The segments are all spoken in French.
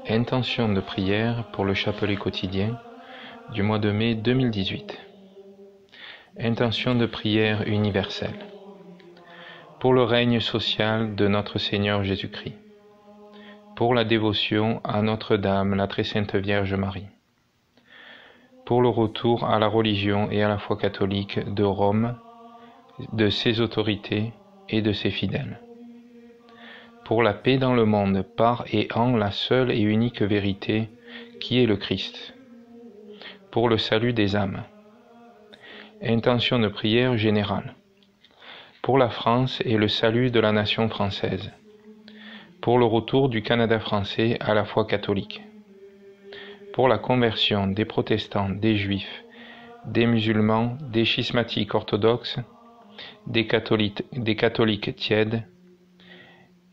Intention de prière pour le chapelet quotidien du mois de mai 2018. Intention de prière universelle. Pour le règne social de notre Seigneur Jésus-Christ. Pour la dévotion à Notre-Dame, la très sainte Vierge Marie. Pour le retour à la religion et à la foi catholique de Rome, de ses autorités et de ses fidèles. Pour la paix dans le monde par et en la seule et unique vérité qui est le Christ. Pour le salut des âmes. Intention de prière générale. Pour la France et le salut de la nation française. Pour le retour du Canada français à la foi catholique. Pour la conversion des protestants, des juifs, des musulmans, des schismatiques orthodoxes, des catholiques tièdes,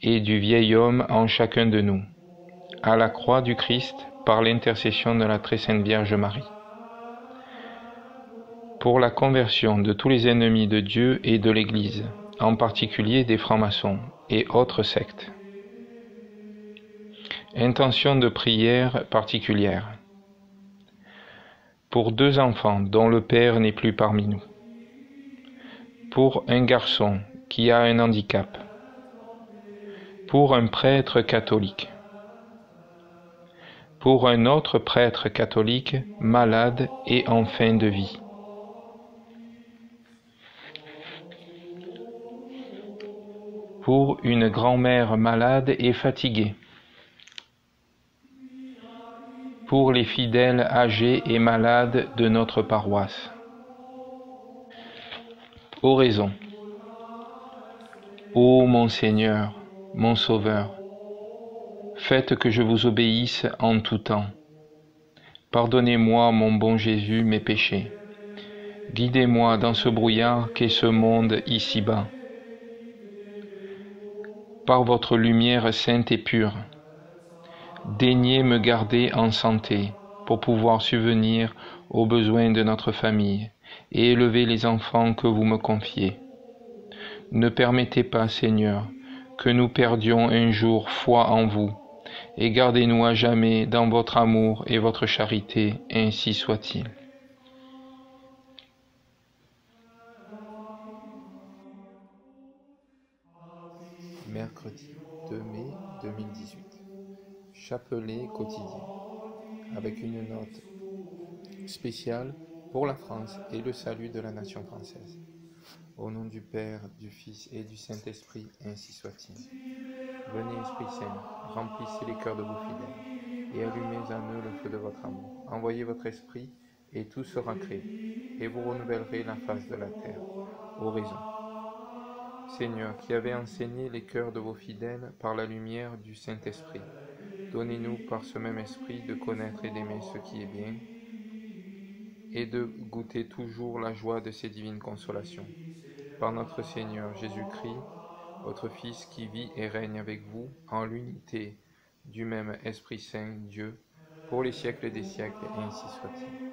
et du vieil homme en chacun de nous, à la croix du Christ par l'intercession de la très sainte Vierge Marie. Pour la conversion de tous les ennemis de Dieu et de l'Église, en particulier des francs-maçons et autres sectes. Intention de prière particulière. Pour 2 enfants dont le père n'est plus parmi nous. Pour un garçon qui a un handicap. Pour un prêtre catholique. Pour un autre prêtre catholique malade et en fin de vie. Pour une grand-mère malade et fatiguée. Pour les fidèles âgés et malades de notre paroisse. Oraison. Ô mon Seigneur, mon Sauveur, faites que je vous obéisse en tout temps. Pardonnez-moi, mon bon Jésus, mes péchés. Guidez-moi dans ce brouillard qu'est ce monde ici-bas. Par votre lumière sainte et pure, daignez me garder en santé pour pouvoir subvenir aux besoins de notre famille et élever les enfants que vous me confiez. Ne permettez pas, Seigneur, que nous perdions un jour foi en vous, et gardez-nous à jamais dans votre amour et votre charité, ainsi soit-il. Mercredi 2 mai 2018. Chapelet quotidien, avec une note spéciale pour la France et le salut de la nation française. Au nom du Père, du Fils et du Saint-Esprit, ainsi soit-il. Venez, Esprit Saint, remplissez les cœurs de vos fidèles, et allumez en eux le feu de votre amour. Envoyez votre Esprit, et tout sera créé, et vous renouvellerez la face de la terre. Oraison. Seigneur, qui avez enseigné les cœurs de vos fidèles par la lumière du Saint-Esprit, donnez-nous par ce même Esprit de connaître et d'aimer ce qui est bien, et de goûter toujours la joie de ces divines consolations. Par notre Seigneur Jésus-Christ, votre Fils qui vit et règne avec vous en l'unité du même Esprit Saint, Dieu, pour les siècles des siècles, et ainsi soit-il.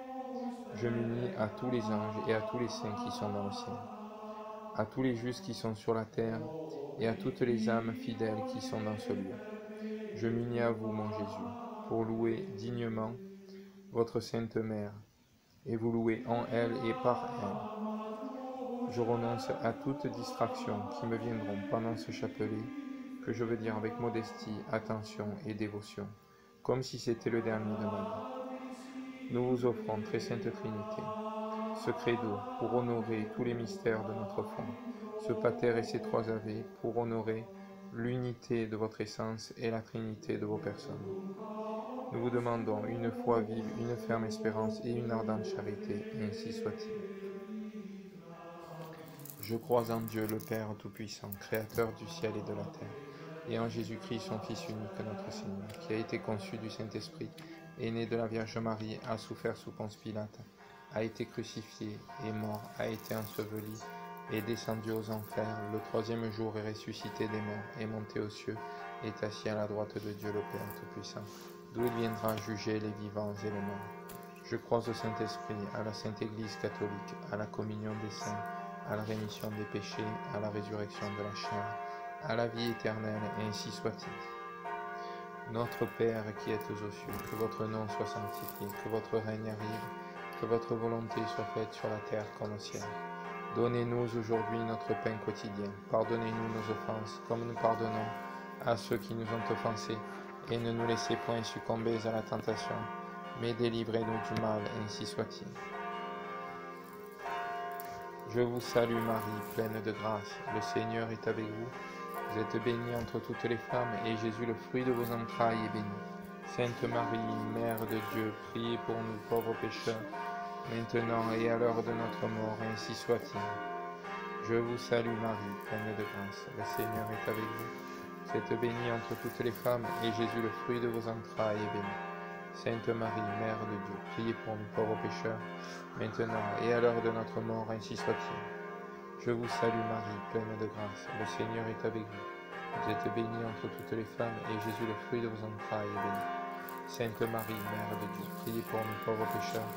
Je m'unis à tous les anges et à tous les saints qui sont dans le ciel, à tous les justes qui sont sur la terre, et à toutes les âmes fidèles qui sont dans ce lieu. Je m'unis à vous, mon Jésus, pour louer dignement votre Sainte Mère, et vous louer en elle et par elle. Je renonce à toute distraction qui me viendront pendant ce chapelet, que je veux dire avec modestie, attention et dévotion, comme si c'était le dernier de ma vie. Nous vous offrons, très sainte Trinité, ce credo pour honorer tous les mystères de notre foi, ce pater et ces trois ave pour honorer l'unité de votre essence et la trinité de vos personnes. Nous vous demandons une foi vive, une ferme espérance et une ardente charité, et ainsi soit-il. Je crois en Dieu le Père Tout-Puissant, Créateur du ciel et de la terre, et en Jésus-Christ, son Fils unique, notre Seigneur, qui a été conçu du Saint-Esprit, est né de la Vierge Marie, a souffert sous Ponce Pilate, a été crucifié, est mort, a été enseveli, est descendu aux enfers, le troisième jour est ressuscité des morts, est monté aux cieux, est assis à la droite de Dieu le Père Tout-Puissant, d'où il viendra juger les vivants et les morts. Je crois au Saint-Esprit, à la Sainte Église catholique, à la communion des saints, à la rémission des péchés, à la résurrection de la chair, à la vie éternelle, et ainsi soit-il. Notre Père qui êtes aux cieux, que votre nom soit sanctifié, que votre règne arrive, que votre volonté soit faite sur la terre comme au ciel. Donnez-nous aujourd'hui notre pain quotidien. Pardonnez-nous nos offenses, comme nous pardonnons à ceux qui nous ont offensés, et ne nous laissez point succomber à la tentation, mais délivrez-nous du mal, ainsi soit-il. Je vous salue Marie, pleine de grâce, le Seigneur est avec vous. Vous êtes bénie entre toutes les femmes, et Jésus, le fruit de vos entrailles, est béni. Sainte Marie, Mère de Dieu, priez pour nous pauvres pécheurs, maintenant et à l'heure de notre mort, ainsi soit-il. Je vous salue Marie, pleine de grâce, le Seigneur est avec vous. Vous êtes bénie entre toutes les femmes, et Jésus, le fruit de vos entrailles, est béni. Sainte Marie, Mère de Dieu, priez pour nous pauvres pécheurs, maintenant et à l'heure de notre mort, ainsi soit-il. Je vous salue Marie, pleine de grâce, le Seigneur est avec vous. Vous êtes bénie entre toutes les femmes, et Jésus, le fruit de vos entrailles, est béni. Sainte Marie, Mère de Dieu, priez pour nous pauvres pécheurs,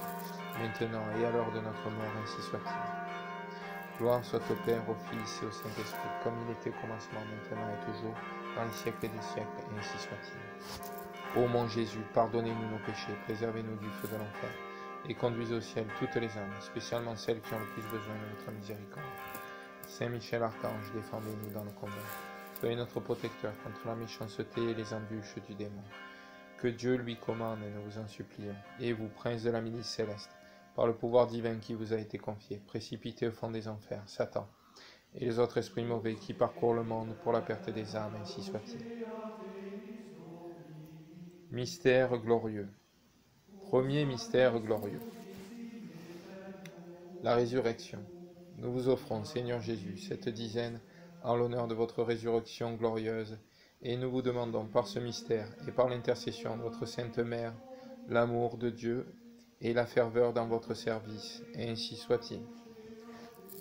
maintenant et à l'heure de notre mort, ainsi soit-il. Gloire soit au Père, au Fils et au Saint-Esprit, comme il était au commencement, maintenant et toujours, dans les siècles des siècles, et ainsi soit-il. Ô mon Jésus, pardonnez-nous nos péchés, préservez-nous du feu de l'enfer, et conduisez au ciel toutes les âmes, spécialement celles qui ont le plus besoin de votre miséricorde. Saint Michel Archange, défendez-nous dans le combat. Soyez notre protecteur contre la méchanceté et les embûches du démon. Que Dieu lui commande, nous vous en supplions. Et vous, prince de la milice céleste, par le pouvoir divin qui vous a été confié, précipitez au fond des enfers Satan et les autres esprits mauvais qui parcourent le monde pour la perte des âmes, ainsi soit-il. Mystère glorieux. Premier mystère glorieux. La résurrection. Nous vous offrons, Seigneur Jésus, cette dizaine en l'honneur de votre résurrection glorieuse, et nous vous demandons par ce mystère et par l'intercession de votre Sainte Mère, l'amour de Dieu et la ferveur dans votre service, et ainsi soit-il.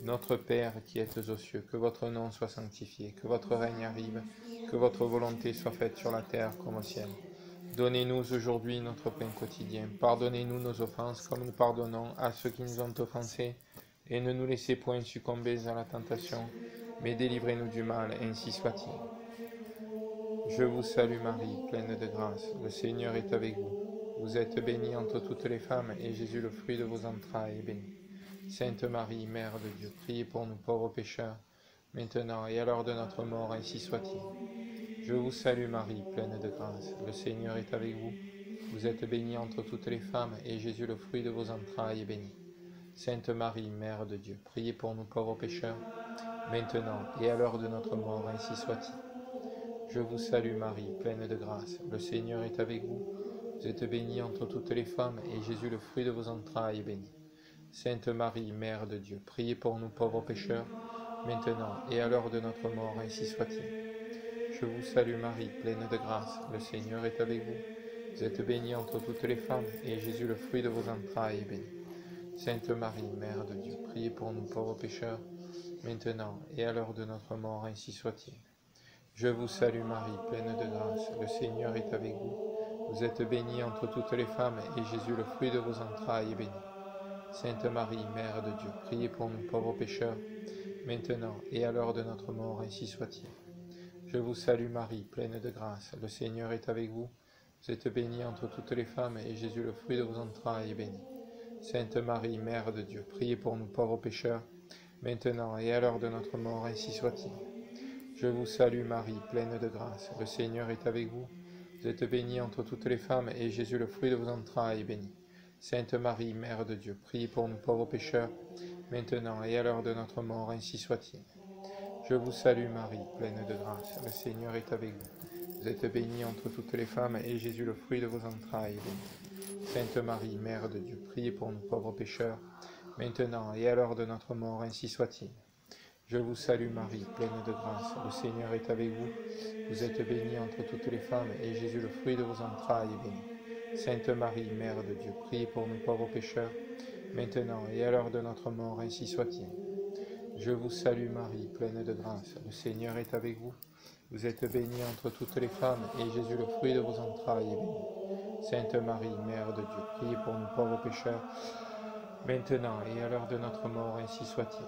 Notre Père qui êtes aux cieux, que votre nom soit sanctifié, que votre règne arrive, que votre volonté soit faite sur la terre comme au ciel. Donnez-nous aujourd'hui notre pain quotidien. Pardonnez-nous nos offenses comme nous pardonnons à ceux qui nous ont offensés, et ne nous laissez point succomber à la tentation, mais délivrez-nous du mal, ainsi soit-il. Je vous salue Marie, pleine de grâce, le Seigneur est avec vous. Vous êtes bénie entre toutes les femmes, et Jésus, le fruit de vos entrailles, est béni. Sainte Marie, Mère de Dieu, priez pour nous pauvres pécheurs, maintenant et à l'heure de notre mort, ainsi soit-il. Je vous salue Marie, pleine de grâce, le Seigneur est avec vous. Vous êtes bénie entre toutes les femmes, et Jésus, le fruit de vos entrailles, est béni. Sainte Marie, Mère de Dieu, priez pour nous pauvres pécheurs, maintenant et à l'heure de notre mort, ainsi soit-il. Je vous salue Marie, pleine de grâce, le Seigneur est avec vous. Vous êtes bénie entre toutes les femmes, et Jésus, le fruit de vos entrailles, est béni. Sainte Marie, Mère de Dieu, priez pour nous pauvres pécheurs, maintenant et à l'heure de notre mort, ainsi soit-il. Je vous salue Marie, pleine de grâce, le Seigneur est avec vous. Vous êtes bénie entre toutes les femmes, et Jésus, le fruit de vos entrailles, est béni. Sainte Marie, Mère de Dieu, priez pour nous pauvres pécheurs, maintenant et à l'heure de notre mort, ainsi soit-il. Je vous salue Marie, pleine de grâce, le Seigneur est avec vous. Vous êtes bénie entre toutes les femmes, et Jésus, le fruit de vos entrailles, est béni. Sainte Marie, Mère de Dieu, priez pour nous pauvres pécheurs, maintenant et à l'heure de notre mort, ainsi soit-il. Je vous salue Marie, pleine de grâce, le Seigneur est avec vous. Vous êtes bénie entre toutes les femmes, et Jésus, le fruit de vos entrailles, est béni. Sainte Marie, Mère de Dieu, priez pour nous pauvres pécheurs, maintenant et à l'heure de notre mort, ainsi soit-il. Je vous salue Marie, pleine de grâce, le Seigneur est avec vous. Vous êtes bénie entre toutes les femmes, et Jésus, le fruit de vos entrailles, est béni. Sainte Marie, Mère de Dieu, priez pour nous pauvres pécheurs, maintenant et à l'heure de notre mort, ainsi soit-il. Je vous salue Marie, pleine de grâce, le Seigneur est avec vous. Vous êtes bénie entre toutes les femmes, et Jésus, le fruit de vos entrailles, est béni. Sainte Marie, Mère de Dieu, priez pour nous pauvres pécheurs, maintenant et à l'heure de notre mort, ainsi soit-il. Je vous salue Marie, pleine de grâce, le Seigneur est avec vous. Vous êtes bénie entre toutes les femmes, et Jésus, le fruit de vos entrailles, est béni. Sainte Marie, Mère de Dieu, priez pour nous pauvres pécheurs, maintenant et à l'heure de notre mort, ainsi soit-il. Je vous salue Marie, pleine de grâce, le Seigneur est avec vous. Vous êtes bénie entre toutes les femmes, et Jésus, le fruit de vos entrailles, est béni. Sainte Marie, Mère de Dieu, priez pour nous pauvres pécheurs, maintenant et à l'heure de notre mort, ainsi soit-il.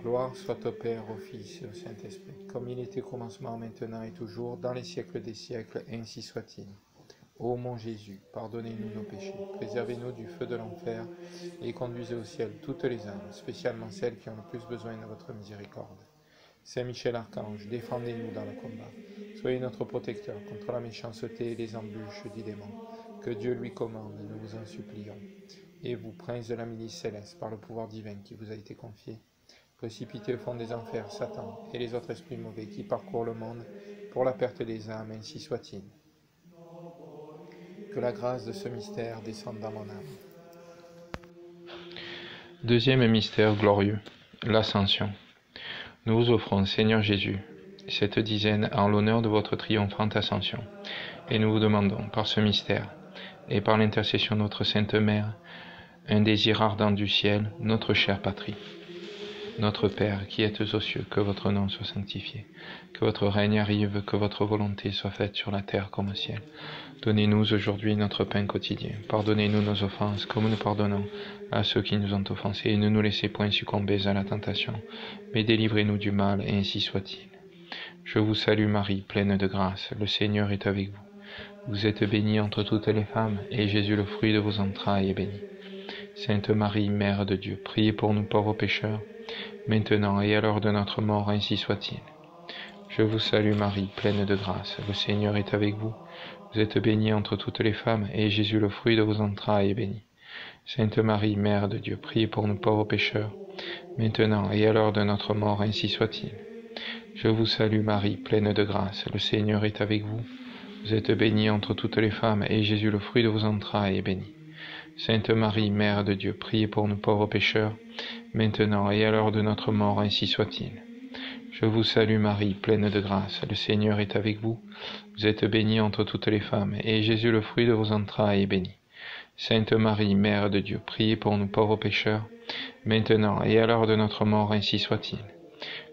Gloire soit au Père, au Fils et au Saint-Esprit, comme il était au commencement, maintenant et toujours, dans les siècles des siècles, ainsi soit-il. Ô mon Jésus, pardonnez-nous nos péchés, préservez-nous du feu de l'enfer, et conduisez au ciel toutes les âmes, spécialement celles qui ont le plus besoin de votre miséricorde. Saint Michel Archange, défendez-nous dans le combat. Soyez notre protecteur contre la méchanceté et les embûches du démon. Que Dieu lui commande, nous vous en supplions. Et vous, prince de la milice céleste, par le pouvoir divin qui vous a été confié, précipitez au fond des enfers Satan et les autres esprits mauvais qui parcourent le monde pour la perte des âmes, ainsi soit-il. Que la grâce de ce mystère descende dans mon âme. Deuxième mystère glorieux, l'Ascension. Nous vous offrons, Seigneur Jésus, cette dizaine en l'honneur de votre triomphante ascension, et nous vous demandons, par ce mystère, et par l'intercession de notre Sainte Mère, un désir ardent du ciel, notre chère patrie. Notre Père, qui êtes aux cieux, que votre nom soit sanctifié, que votre règne arrive, que votre volonté soit faite sur la terre comme au ciel. Donnez-nous aujourd'hui notre pain quotidien. Pardonnez-nous nos offenses, comme nous pardonnons à ceux qui nous ont offensés. Et ne nous laissez point succomber à la tentation, mais délivrez-nous du mal, et ainsi soit-il. Je vous salue Marie, pleine de grâce, le Seigneur est avec vous. Vous êtes bénie entre toutes les femmes, et Jésus, le fruit de vos entrailles, est béni. Sainte Marie, Mère de Dieu, priez pour nous pauvres pécheurs, maintenant et à l'heure de notre mort, ainsi soit-il. Je vous salue Marie, pleine de grâce, le Seigneur est avec vous. Vous êtes bénie entre toutes les femmes, et Jésus, le fruit de vos entrailles, est béni. Sainte Marie, Mère de Dieu, priez pour nous pauvres pécheurs, maintenant et à l'heure de notre mort, ainsi soit-il. Je vous salue Marie, pleine de grâce, le Seigneur est avec vous. Vous êtes bénie entre toutes les femmes, et Jésus, le fruit de vos entrailles, est béni. Sainte Marie, Mère de Dieu, priez pour nous pauvres pécheurs, maintenant et à l'heure de notre mort, ainsi soit-il. Je vous salue Marie, pleine de grâce, le Seigneur est avec vous. Vous êtes bénie entre toutes les femmes, et Jésus, le fruit de vos entrailles, est béni. Sainte Marie, Mère de Dieu, priez pour nous pauvres pécheurs, maintenant et à l'heure de notre mort, ainsi soit-il.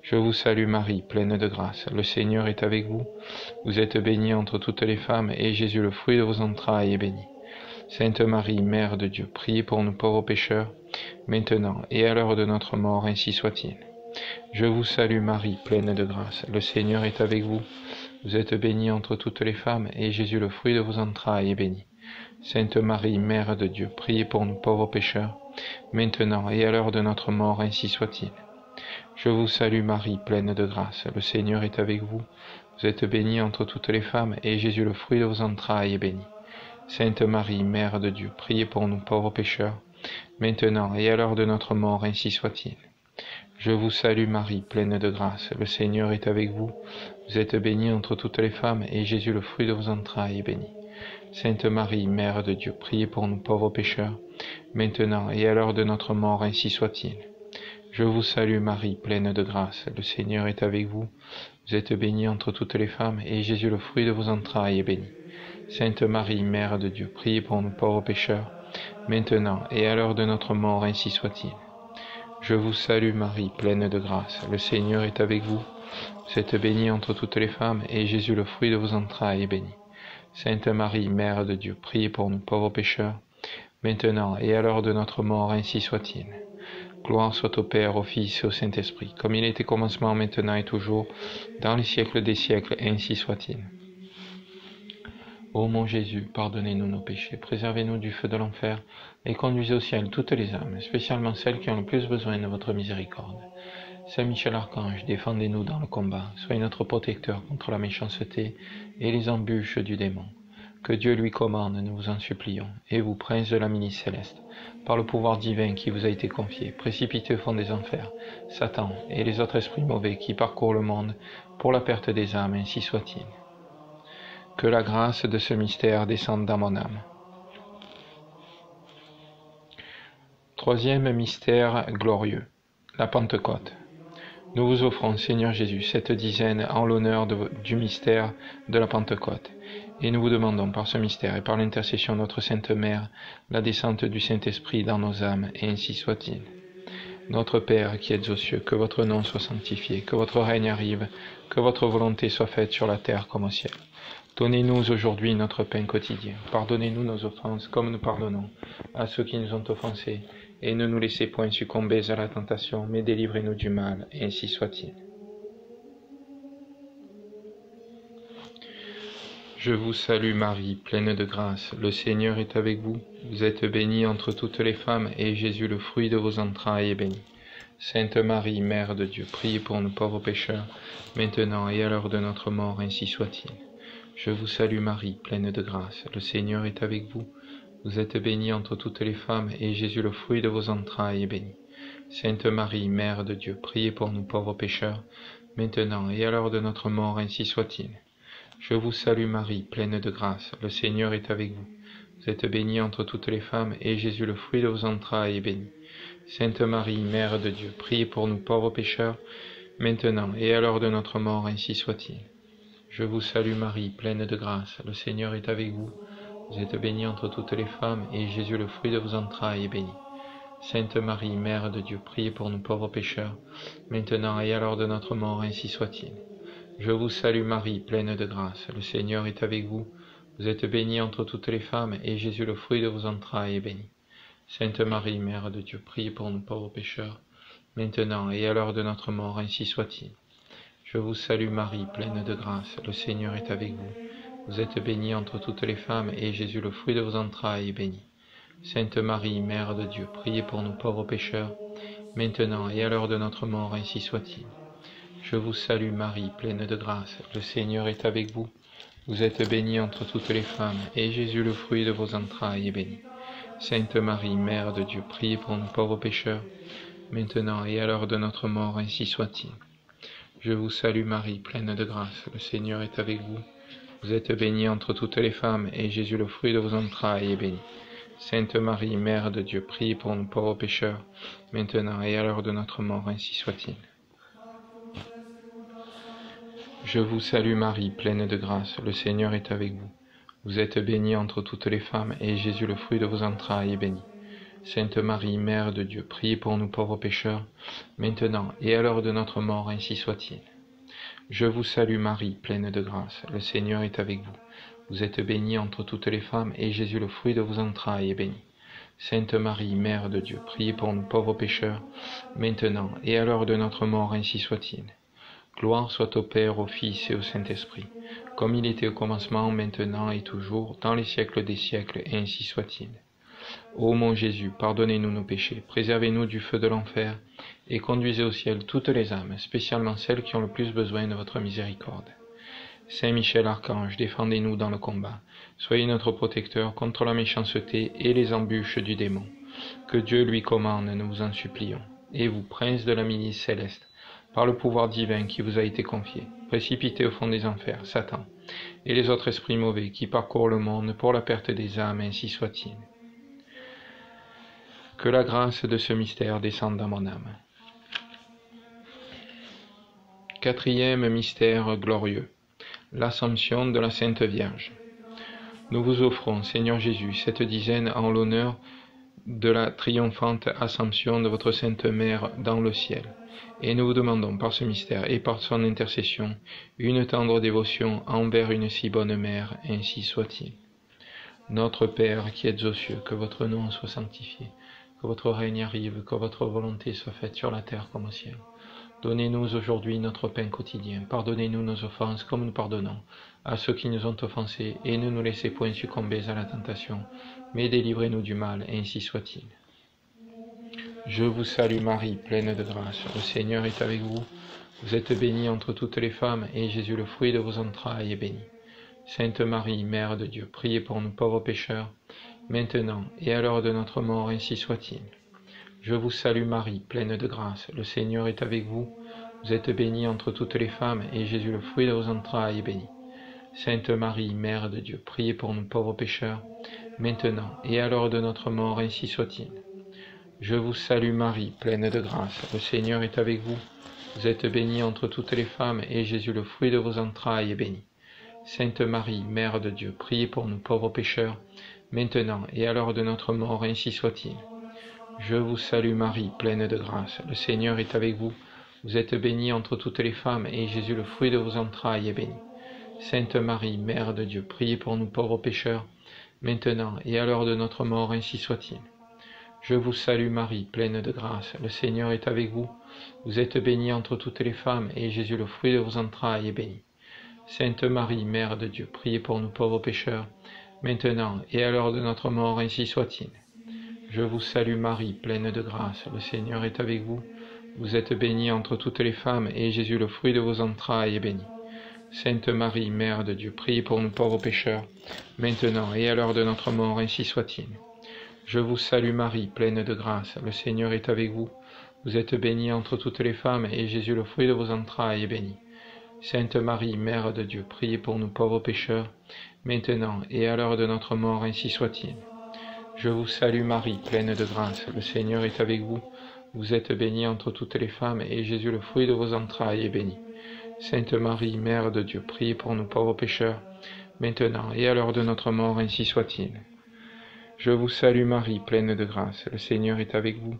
Je vous salue Marie, pleine de grâce, le Seigneur est avec vous. Vous êtes bénie entre toutes les femmes, et Jésus, le fruit de vos entrailles, est béni. Sainte Marie, Mère de Dieu, priez pour nous pauvres pécheurs, maintenant et à l'heure de notre mort, ainsi soit-il. Je vous salue Marie, pleine de grâce, le Seigneur est avec vous. Vous êtes bénie entre toutes les femmes, et Jésus, le fruit de vos entrailles, est béni. Sainte Marie, Mère de Dieu, priez pour nous pauvres pécheurs, maintenant et à l'heure de notre mort, ainsi soit-il. Je vous salue Marie, pleine de grâce, le Seigneur est avec vous. Vous êtes bénie entre toutes les femmes, et Jésus, le fruit de vos entrailles, est béni. Sainte Marie, Mère de Dieu, priez pour nous pauvres pécheurs, maintenant et à l'heure de notre mort, ainsi soit-il. Je vous salue Marie, pleine de grâce, le Seigneur est avec vous. Vous êtes bénie entre toutes les femmes, et Jésus, le fruit de vos entrailles, est béni. Sainte Marie, Mère de Dieu, priez pour nous pauvres pécheurs, maintenant et à l'heure de notre mort, ainsi soit-il. Je vous salue Marie, pleine de grâce, le Seigneur est avec vous. Vous êtes bénie entre toutes les femmes, et Jésus, le fruit de vos entrailles, est béni. Sainte Marie, Mère de Dieu, priez pour nous pauvres pécheurs, maintenant et à l'heure de notre mort, ainsi soit-il. Je vous salue Marie, pleine de grâce, le Seigneur est avec vous. Vous êtes bénie entre toutes les femmes, et Jésus, le fruit de vos entrailles, est béni. Sainte Marie, Mère de Dieu, priez pour nous pauvres pécheurs, maintenant et à l'heure de notre mort, ainsi soit-il. Gloire soit au Père, au Fils et au Saint-Esprit, comme il était au commencement, maintenant et toujours, dans les siècles des siècles, ainsi soit-il. Ô mon Jésus, pardonnez-nous nos péchés, préservez-nous du feu de l'enfer, et conduisez au ciel toutes les âmes, spécialement celles qui ont le plus besoin de votre miséricorde. Saint Michel Archange, défendez-nous dans le combat, soyez notre protecteur contre la méchanceté et les embûches du démon. Que Dieu lui commande, nous vous en supplions, et vous, prince de la milice céleste, par le pouvoir divin qui vous a été confié, précipitez au fond des enfers Satan et les autres esprits mauvais qui parcourent le monde pour la perte des âmes, ainsi soit-il. Que la grâce de ce mystère descende dans mon âme. Troisième mystère glorieux, la Pentecôte. Nous vous offrons, Seigneur Jésus, cette dizaine en l'honneur du mystère de la Pentecôte. Et nous vous demandons par ce mystère et par l'intercession de notre Sainte Mère, la descente du Saint-Esprit dans nos âmes, et ainsi soit-il. Notre Père qui êtes aux cieux, que votre nom soit sanctifié, que votre règne arrive, que votre volonté soit faite sur la terre comme au ciel. Donnez-nous aujourd'hui notre pain quotidien. Pardonnez-nous nos offenses comme nous pardonnons à ceux qui nous ont offensés. Et ne nous laissez point succomber à la tentation, mais délivrez-nous du mal, et ainsi soit-il. Je vous salue Marie, pleine de grâce, le Seigneur est avec vous. Vous êtes bénie entre toutes les femmes, et Jésus, le fruit de vos entrailles, est béni. Sainte Marie, Mère de Dieu, priez pour nous pauvres pécheurs, maintenant et à l'heure de notre mort, ainsi soit-il. Je vous salue Marie, pleine de grâce, le Seigneur est avec vous. Vous êtes bénie entre toutes les femmes, et Jésus, le fruit de vos entrailles, est béni. Sainte Marie, Mère de Dieu, priez pour nous pauvres pécheurs, maintenant et à l'heure de notre mort, ainsi soit-il. Je vous salue Marie, pleine de grâce, le Seigneur est avec vous. Vous êtes bénie entre toutes les femmes, et Jésus, le fruit de vos entrailles, est béni. Sainte Marie, Mère de Dieu, priez pour nous pauvres pécheurs, maintenant et à l'heure de notre mort, ainsi soit-il. Je vous salue Marie, pleine de grâce, le Seigneur est avec vous. Vous êtes bénie entre toutes les femmes, et Jésus, le fruit de vos entrailles, est béni. Sainte Marie, Mère de Dieu, priez pour nous pauvres pécheurs, maintenant et à l'heure de notre mort, ainsi soit-il. Je vous salue Marie, pleine de grâce, le Seigneur est avec vous. Vous êtes bénie entre toutes les femmes, et Jésus, le fruit de vos entrailles, est béni. Sainte Marie, Mère de Dieu, priez pour nous pauvres pécheurs, maintenant et à l'heure de notre mort, ainsi soit-il. Je vous salue Marie, pleine de grâce, le Seigneur est avec vous. Vous êtes bénie entre toutes les femmes, et Jésus, le fruit de vos entrailles, est béni. Sainte Marie, Mère de Dieu, priez pour nous pauvres pécheurs, maintenant et à l'heure de notre mort, ainsi soit-il. Je vous salue Marie, pleine de grâce, le Seigneur est avec vous. Vous êtes bénie entre toutes les femmes, et Jésus, le fruit de vos entrailles, est béni. Sainte Marie, Mère de Dieu, priez pour nous pauvres pécheurs, maintenant et à l'heure de notre mort, ainsi soit-il. Je vous salue Marie, pleine de grâce, le Seigneur est avec vous. Vous êtes bénie entre toutes les femmes, et Jésus, le fruit de vos entrailles, est béni. Sainte Marie, Mère de Dieu, priez pour nous pauvres pécheurs, maintenant et à l'heure de notre mort, ainsi soit-il. Je vous salue Marie, pleine de grâce, le Seigneur est avec vous. Vous êtes bénie entre toutes les femmes, et Jésus, le fruit de vos entrailles, est béni. Sainte Marie, Mère de Dieu, priez pour nous pauvres pécheurs, maintenant et à l'heure de notre mort, ainsi soit-il. Je vous salue Marie, pleine de grâce, le Seigneur est avec vous. Vous êtes bénie entre toutes les femmes, et Jésus, le fruit de vos entrailles, est béni. Sainte Marie, Mère de Dieu, priez pour nous pauvres pécheurs, maintenant et à l'heure de notre mort, ainsi soit-il. Gloire soit au Père, au Fils et au Saint-Esprit, comme il était au commencement, maintenant et toujours, dans les siècles des siècles, et ainsi soit-il. Ô mon Jésus, pardonnez-nous nos péchés, préservez-nous du feu de l'enfer, et conduisez au ciel toutes les âmes, spécialement celles qui ont le plus besoin de votre miséricorde. Saint Michel Archange, défendez-nous dans le combat. Soyez notre protecteur contre la méchanceté et les embûches du démon. Que Dieu lui commande, nous vous en supplions. Et vous, prince de la milice céleste, par le pouvoir divin qui vous a été confié, précipitez au fond des enfers Satan et les autres esprits mauvais qui parcourent le monde pour la perte des âmes, ainsi soit-il. Que la grâce de ce mystère descende dans mon âme. Quatrième mystère glorieux, l'Assomption de la Sainte Vierge. Nous vous offrons, Seigneur Jésus, cette dizaine en l'honneur de la triomphante Assomption de votre Sainte Mère dans le ciel. Et nous vous demandons par ce mystère et par son intercession une tendre dévotion envers une si bonne mère, ainsi soit-il. Notre Père qui êtes aux cieux, que votre nom soit sanctifié, que votre règne arrive, que votre volonté soit faite sur la terre comme au ciel. Donnez-nous aujourd'hui notre pain quotidien. Pardonnez-nous nos offenses comme nous pardonnons à ceux qui nous ont offensés, et ne nous laissez point succomber à la tentation, mais délivrez-nous du mal, ainsi soit-il. Je vous salue Marie, pleine de grâce. Le Seigneur est avec vous. Vous êtes bénie entre toutes les femmes, et Jésus, le fruit de vos entrailles, est béni. Sainte Marie, Mère de Dieu, priez pour nous pauvres pécheurs, maintenant et à l'heure de notre mort, ainsi soit-il. Je vous salue Marie, pleine de grâce. Le Seigneur est avec vous. Vous êtes bénie entre toutes les femmes, et Jésus, le fruit de vos entrailles, est béni. Sainte Marie, Mère de Dieu, priez pour nous pauvres pécheurs, maintenant et à l'heure de notre mort, ainsi soit-il. Je vous salue Marie, pleine de grâce. Le Seigneur est avec vous. Vous êtes bénie entre toutes les femmes, et Jésus, le fruit de vos entrailles, est béni. Sainte Marie, Mère de Dieu, priez pour nous pauvres pécheurs, maintenant et à l'heure de notre mort, ainsi soit-il. Je vous salue Marie, pleine de grâce. Le Seigneur est avec vous. Vous êtes bénie entre toutes les femmes, et Jésus, le fruit de vos entrailles, est béni. Sainte Marie, Mère de Dieu, priez pour nous pauvres pécheurs, maintenant et à l'heure de notre mort, ainsi soit-il. Je vous salue Marie, pleine de grâce. Le Seigneur est avec vous. Vous êtes bénie entre toutes les femmes, et Jésus, le fruit de vos entrailles, est béni. Sainte Marie, Mère de Dieu, priez pour nous pauvres pécheurs, maintenant et à l'heure de notre mort, ainsi soit-il. Je vous salue Marie, pleine de grâce. Le Seigneur est avec vous. Vous êtes bénie entre toutes les femmes, et Jésus, le fruit de vos entrailles, est béni. Sainte Marie, Mère de Dieu, priez pour nous pauvres pécheurs, maintenant et à l'heure de notre mort, ainsi soit-il. Je vous salue Marie, pleine de grâce. Le Seigneur est avec vous. Vous êtes bénie entre toutes les femmes, et Jésus, le fruit de vos entrailles, est béni. Sainte Marie, Mère de Dieu, priez pour nous pauvres pécheurs, maintenant et à l'heure de notre mort, ainsi soit-il. Je vous salue Marie, pleine de grâce. Le Seigneur est avec vous. Vous êtes bénie entre toutes les femmes, et Jésus, le fruit de vos entrailles, est béni. Sainte Marie, Mère de Dieu, priez pour nous pauvres pécheurs, maintenant et à l'heure de notre mort, ainsi soit-il. Je vous salue Marie, pleine de grâce. Le Seigneur est avec vous.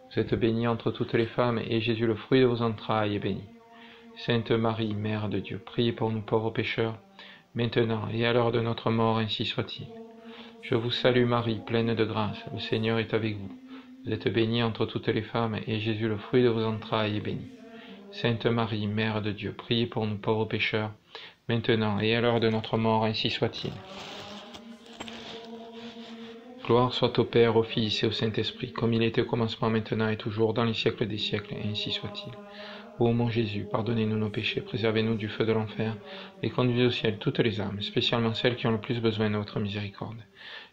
Vous êtes bénie entre toutes les femmes, et Jésus, le fruit de vos entrailles, est béni. Sainte Marie, Mère de Dieu, priez pour nous pauvres pécheurs, maintenant et à l'heure de notre mort, ainsi soit-il. Je vous salue Marie, pleine de grâce. Le Seigneur est avec vous. Vous êtes bénie entre toutes les femmes, et Jésus, le fruit de vos entrailles, est béni. Sainte Marie, Mère de Dieu, priez pour nous pauvres pécheurs, maintenant et à l'heure de notre mort, ainsi soit-il. Gloire soit au Père, au Fils et au Saint-Esprit, comme il était au commencement, maintenant et toujours, dans les siècles des siècles, et ainsi soit-il. Ô mon Jésus, pardonnez-nous nos péchés, préservez-nous du feu de l'enfer, et conduisez au ciel toutes les âmes, spécialement celles qui ont le plus besoin de votre miséricorde.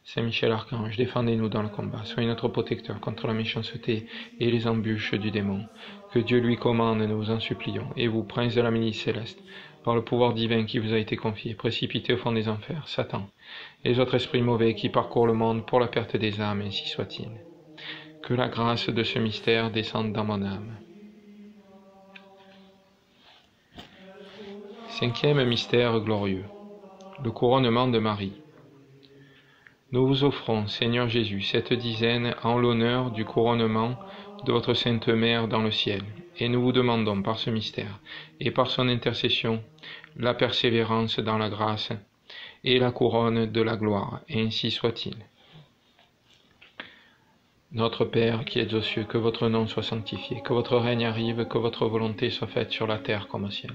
Saint Michel Archange, défendez-nous dans le combat, soyez notre protecteur contre la méchanceté et les embûches du démon. Que Dieu lui commande, nous vous en supplions, et vous, prince de la milice céleste, par le pouvoir divin qui vous a été confié, précipitez au fond des enfers Satan et les autres esprits mauvais qui parcourent le monde pour la perte des âmes, ainsi soit-il. Que la grâce de ce mystère descende dans mon âme. Cinquième mystère glorieux, le couronnement de Marie. Nous vous offrons, Seigneur Jésus, cette dizaine en l'honneur du couronnement de votre Sainte Mère dans le ciel, et nous vous demandons par ce mystère et par son intercession la persévérance dans la grâce et la couronne de la gloire, et ainsi soit-il. Notre Père qui êtes aux cieux, que votre nom soit sanctifié, que votre règne arrive, que votre volonté soit faite sur la terre comme au ciel.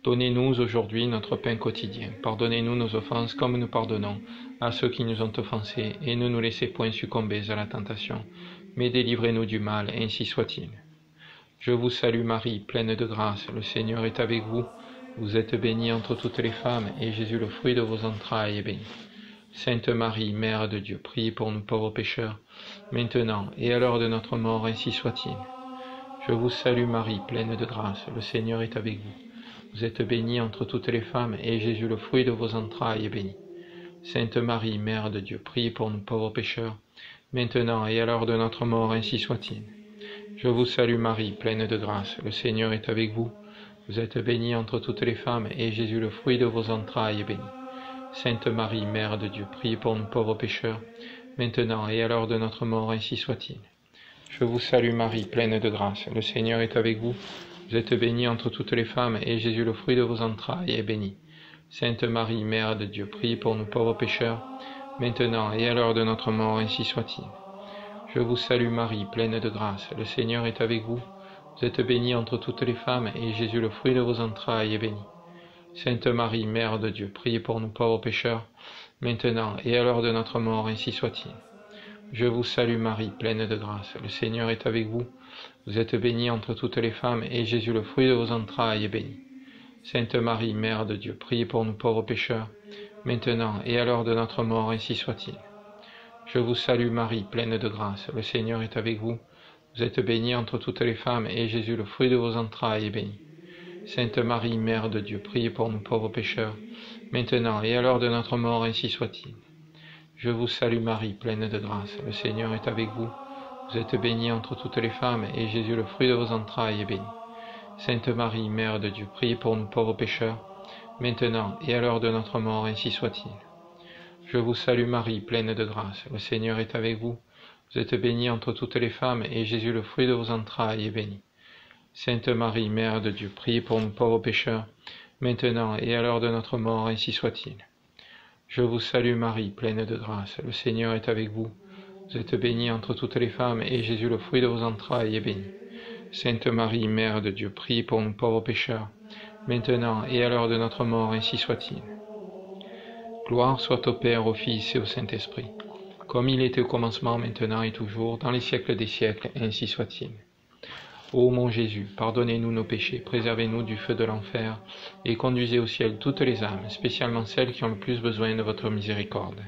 Donnez-nous aujourd'hui notre pain quotidien. Pardonnez-nous nos offenses comme nous pardonnons à ceux qui nous ont offensés, et ne nous laissez point succomber à la tentation, mais délivrez-nous du mal, ainsi soit-il. Je vous salue Marie, pleine de grâce, le Seigneur est avec vous. Vous êtes bénie entre toutes les femmes, et Jésus, le fruit de vos entrailles, est béni. Sainte Marie, Mère de Dieu, priez pour nous pauvres pécheurs, maintenant et à l'heure de notre mort, ainsi soit-il. Je vous salue Marie, pleine de grâce, le Seigneur est avec vous. Vous êtes bénie entre toutes les femmes, et Jésus, le fruit de vos entrailles, est béni. Sainte Marie, Mère de Dieu, priez pour nous pauvres pécheurs, maintenant et à l'heure de notre mort, ainsi soit-il. Je vous salue Marie, pleine de grâce, le Seigneur est avec vous. Vous êtes bénie entre toutes les femmes, et Jésus, le fruit de vos entrailles, est béni. Sainte Marie, Mère de Dieu, priez pour nous pauvres pécheurs, maintenant et à l'heure de notre mort, ainsi soit-il. Je vous salue Marie, pleine de grâce, le Seigneur est avec vous. Vous êtes bénie entre toutes les femmes, et Jésus, le fruit de vos entrailles, est béni. Sainte Marie, Mère de Dieu, priez pour nous pauvres pécheurs, maintenant et à l'heure de notre mort, ainsi soit-il. Je vous salue Marie, pleine de grâce, le Seigneur est avec vous. Vous êtes bénie entre toutes les femmes, et Jésus, le fruit de vos entrailles, est béni. Sainte Marie, Mère de Dieu, priez pour nous pauvres pécheurs, maintenant et à l'heure de notre mort, ainsi soit-il. Je vous salue Marie, pleine de grâce, le Seigneur est avec vous. Vous êtes bénie entre toutes les femmes, et Jésus, le fruit de vos entrailles, est béni. Sainte Marie, Mère de Dieu, priez pour nous pauvres pécheurs, maintenant et à l'heure de notre mort, ainsi soit-il. Je vous salue Marie, pleine de grâce, le Seigneur est avec vous. Vous êtes bénie entre toutes les femmes, et Jésus, le fruit de vos entrailles, est béni. Sainte Marie, Mère de Dieu, priez pour nous pauvres pécheurs, maintenant et à l'heure de notre mort, ainsi soit-il. Je vous salue Marie, pleine de grâce, le Seigneur est avec vous. Vous êtes bénie entre toutes les femmes, et Jésus, le fruit de vos entrailles, est béni. Sainte Marie, Mère de Dieu, priez pour nous pauvres pécheurs, maintenant et à l'heure de notre mort, ainsi soit-il. Je vous salue Marie, pleine de grâce, le Seigneur est avec vous. Vous êtes bénie entre toutes les femmes, et Jésus, le fruit de vos entrailles, est béni. Sainte Marie, Mère de Dieu, priez pour nous pauvres pécheurs, maintenant et à l'heure de notre mort, ainsi soit-il. Je vous salue Marie, pleine de grâce, le Seigneur est avec vous. Vous êtes bénie entre toutes les femmes, et Jésus, le fruit de vos entrailles, est béni. Sainte Marie, Mère de Dieu, priez pour nous pauvres pécheurs, maintenant et à l'heure de notre mort, ainsi soit-il. Gloire soit au Père, au Fils et au Saint-Esprit, comme il était au commencement, maintenant et toujours, dans les siècles des siècles, ainsi soit-il. Ô mon Jésus, pardonnez-nous nos péchés, préservez-nous du feu de l'enfer, et conduisez au ciel toutes les âmes, spécialement celles qui ont le plus besoin de votre miséricorde.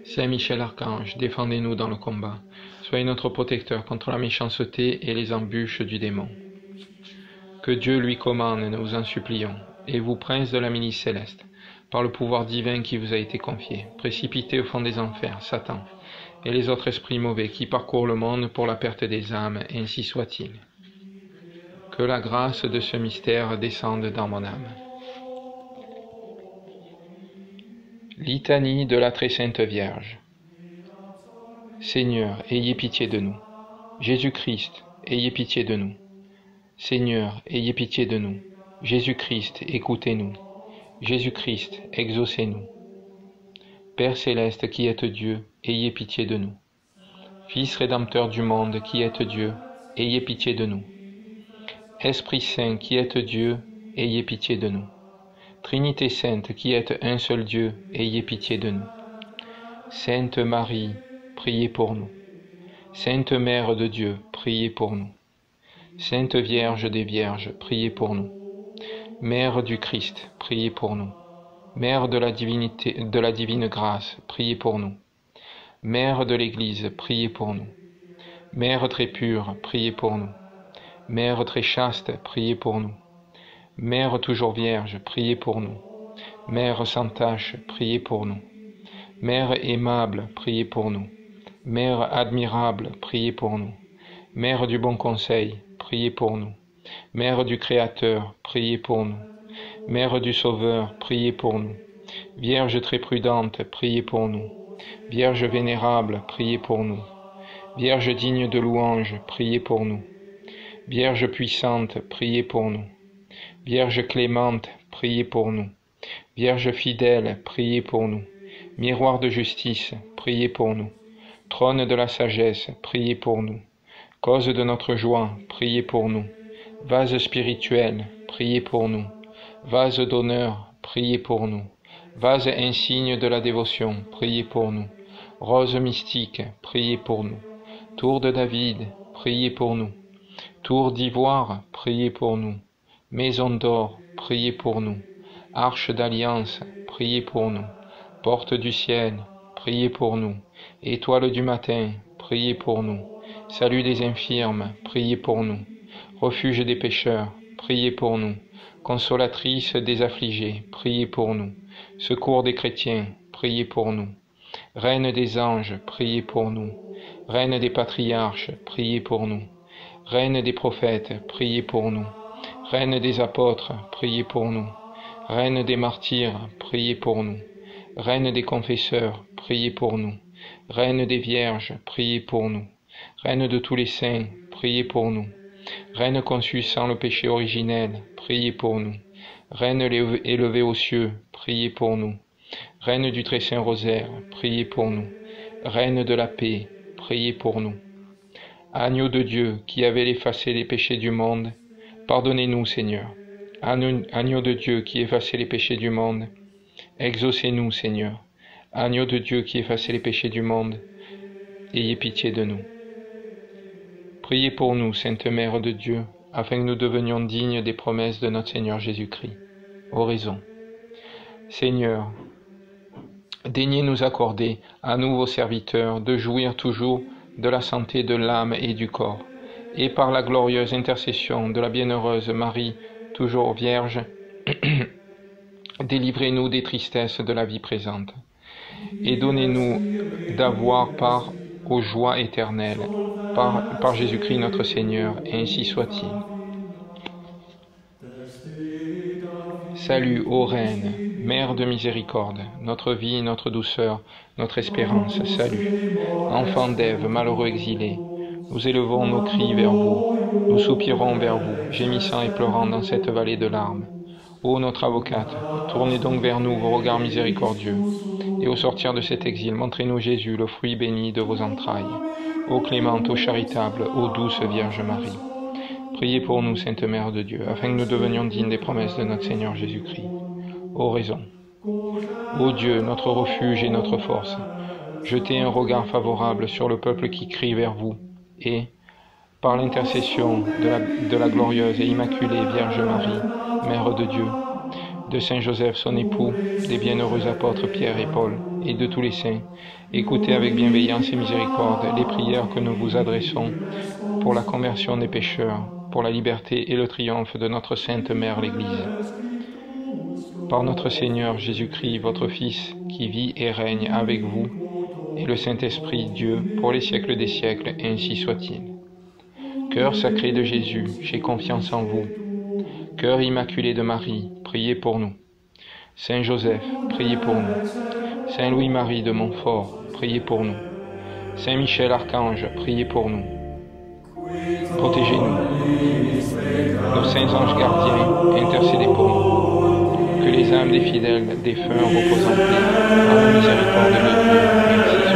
Saint Michel Archange, défendez-nous dans le combat. Soyez notre protecteur contre la méchanceté et les embûches du démon. Que Dieu lui commande, nous vous en supplions, et vous, prince de la milice céleste, par le pouvoir divin qui vous a été confié, précipitez au fond des enfers Satan et les autres esprits mauvais qui parcourent le monde pour la perte des âmes, ainsi soit-il. Que la grâce de ce mystère descende dans mon âme. Litanie de la très sainte Vierge. Seigneur, ayez pitié de nous. Jésus-Christ, ayez pitié de nous. Seigneur, ayez pitié de nous. Jésus-Christ, écoutez-nous. Jésus-Christ, exaucez-nous. Père céleste qui êtes Dieu, ayez pitié de nous. Fils rédempteur du monde qui êtes Dieu, ayez pitié de nous. Esprit Saint qui êtes Dieu, ayez pitié de nous. Trinité Sainte qui êtes un seul Dieu, ayez pitié de nous. Sainte Marie, priez pour nous. Sainte Mère de Dieu, priez pour nous. Sainte Vierge des Vierges, priez pour nous. Mère du Christ, priez pour nous. Mère de la divine grâce, priez pour nous. Mère de l'Église, priez pour nous. Mère très pure, priez pour nous. Mère très chaste, priez pour nous. Mère toujours vierge, priez pour nous. Mère sans tache, priez pour nous. Mère aimable, priez pour nous. Mère admirable, priez pour nous. Mère du bon conseil, priez pour nous. Mère du Créateur, priez pour nous. Mère du Sauveur, priez pour nous. Vierge très prudente, priez pour nous. Vierge vénérable, priez pour nous. Vierge digne de louange, priez pour nous. Vierge puissante, priez pour nous. Vierge clémente, priez pour nous. Vierge fidèle, priez pour nous. Miroir de justice, priez pour nous. Trône de la sagesse, priez pour nous. Cause de notre joie, priez pour nous. Vase spirituel, priez pour nous. Vase d'honneur, priez pour nous. Vase insigne de la dévotion, priez pour nous. Rose mystique, priez pour nous. Tour de David, priez pour nous. Tour d'ivoire, priez pour nous. Maison d'or, priez pour nous. Arche d'alliance, priez pour nous. Porte du ciel, priez pour nous. Étoile du matin, priez pour nous. Salut des infirmes, priez pour nous. Refuge des pécheurs, priez pour nous. Consolatrice des affligés, priez pour nous. Secours des chrétiens, priez pour nous. Reine des anges, priez pour nous. Reine des patriarches, priez pour nous. Reine des prophètes, priez pour nous. Reine des apôtres, priez pour nous. Reine des martyrs, priez pour nous. Reine des confesseurs, priez pour nous. Reine des vierges, priez pour nous. Reine de tous les saints, priez pour nous. Reine conçue sans le péché originel, priez pour nous. Reine élevée aux cieux, priez pour nous. Reine du très saint rosaire, priez pour nous. Reine de la paix, priez pour nous. Agneau de Dieu, qui avait effacé les péchés du monde, pardonnez-nous, Seigneur. Agneau de Dieu, qui effacez les péchés du monde, exaucez-nous, Seigneur. Agneau de Dieu, qui effacez les péchés du monde, ayez pitié de nous. Priez pour nous, Sainte Mère de Dieu, afin que nous devenions dignes des promesses de notre Seigneur Jésus-Christ. Oraison. Seigneur, daignez nous accorder, à nous vos serviteurs, de jouir toujours de la santé de l'âme et du corps, et par la glorieuse intercession de la bienheureuse Marie, toujours Vierge, délivrez-nous des tristesses de la vie présente, et donnez-nous d'avoir part aux joies éternelles, par Jésus-Christ notre Seigneur, et ainsi soit-il. Salut, ô Reine, Mère de miséricorde, notre vie, notre douceur, notre espérance, salut. Enfant d'Ève, malheureux exilé, nous élevons nos cris vers vous, nous soupirons vers vous, gémissant et pleurant dans cette vallée de larmes. Ô notre avocate, tournez donc vers nous vos regards miséricordieux, et au sortir de cet exil, montrez-nous Jésus, le fruit béni de vos entrailles. Ô clémente, ô charitable, ô douce Vierge Marie. Priez pour nous, Sainte Mère de Dieu, afin que nous devenions dignes des promesses de notre Seigneur Jésus-Christ. Oraison. Ô Dieu, notre refuge et notre force, jetez un regard favorable sur le peuple qui crie vers vous, et, par l'intercession de la glorieuse et immaculée Vierge Marie, Mère de Dieu, de Saint Joseph son époux, des bienheureux apôtres Pierre et Paul, et de tous les saints, écoutez avec bienveillance et miséricorde les prières que nous vous adressons pour la conversion des pécheurs, pour la liberté et le triomphe de notre Sainte Mère l'Église. Par notre Seigneur Jésus-Christ, votre Fils, qui vit et règne avec vous, et le Saint-Esprit, Dieu, pour les siècles des siècles, ainsi soit-il. Cœur sacré de Jésus, j'ai confiance en vous. Cœur immaculé de Marie, priez pour nous. Saint Joseph, priez pour nous. Saint Louis-Marie de Montfort, priez pour nous. Saint Michel Archange, priez pour nous. Protégez-nous. Nos saints anges gardiens, intercédez pour nous. Que les âmes des fidèles défunts reposent en paix, par la miséricorde de Dieu. Merci.